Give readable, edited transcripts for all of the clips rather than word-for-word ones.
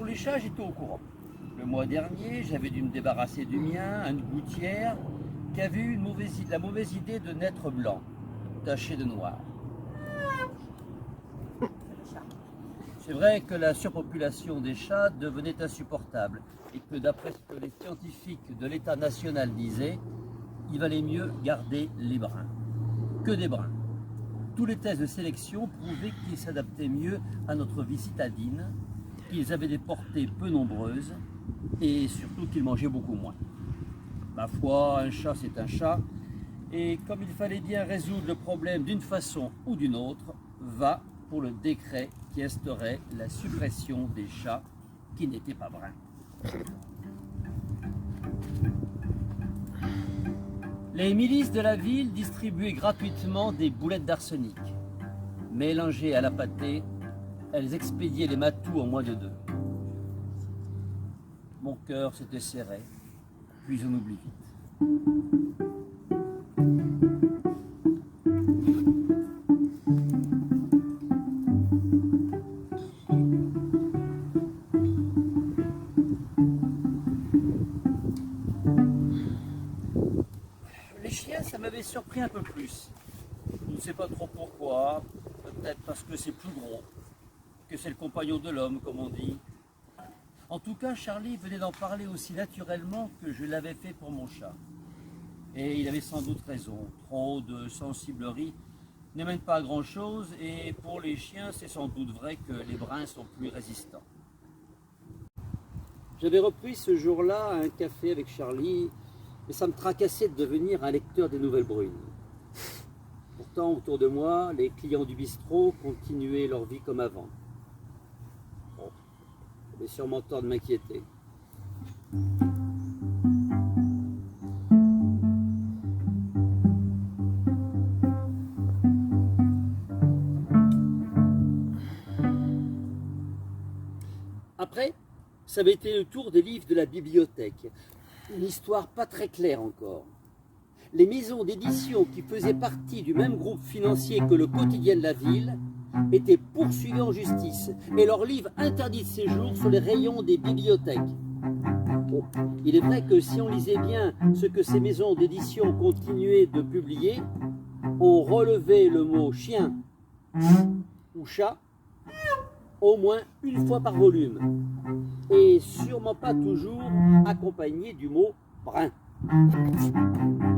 Pour les chats, j'étais au courant. Le mois dernier, j'avais dû me débarrasser du mien, une gouttière, qui avait eu la mauvaise idée de naître blanc, taché de noir. C'est vrai que la surpopulation des chats devenait insupportable et que d'après ce que les scientifiques de l'État national disaient, il valait mieux garder les bruns. Que des bruns. Tous les tests de sélection prouvaient qu'ils s'adaptaient mieux à notre vie citadine, qu'ils avaient des portées peu nombreuses et surtout qu'ils mangeaient beaucoup moins. Ma foi, un chat c'est un chat, et comme il fallait bien résoudre le problème d'une façon ou d'une autre, va pour le décret qui instaurait la suppression des chats qui n'étaient pas bruns. Les milices de la ville distribuaient gratuitement des boulettes d'arsenic. Mélangées à la pâtée, elles expédiaient les matous en moins de 2. Mon cœur s'était serré, puis on oublie vite. Les chiens, ça m'avait surpris un peu plus. Je ne sais pas trop pourquoi, peut-être parce que c'est plus gros, que c'est le compagnon de l'homme, comme on dit. En tout cas, Charlie venait d'en parler aussi naturellement que je l'avais fait pour mon chat. Et il avait sans doute raison, trop de sensiblerie ne mène pas à grand chose, et pour les chiens, c'est sans doute vrai que les bruns sont plus résistants. J'avais repris ce jour-là un café avec Charlie, mais ça me tracassait de devenir un lecteur des nouvelles brunes. Pourtant, autour de moi, les clients du bistrot continuaient leur vie comme avant. Bon, j'avais sûrement tort de m'inquiéter. Après, ça avait été le tour des livres de la bibliothèque. Une histoire pas très claire encore. Les maisons d'édition qui faisaient partie du même groupe financier que le quotidien de la ville étaient poursuivies en justice et leurs livres interdits de séjour sur les rayons des bibliothèques. Bon, il est vrai que si on lisait bien ce que ces maisons d'édition continuaient de publier, on relevait le mot chien ou chat au moins une fois par volume, et sûrement pas toujours accompagné du mot brun.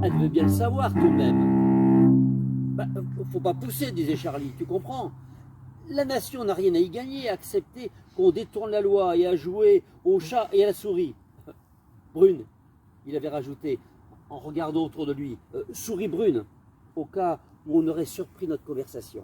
Elle devait bien le savoir tout de même. Bah, faut pas pousser, disait Charlie, tu comprends? La nation n'a rien à y gagner à accepter qu'on détourne la loi et à jouer au chat et à la souris. Brune, il avait rajouté en regardant autour de lui, souris brune, au cas où on aurait surpris notre conversation.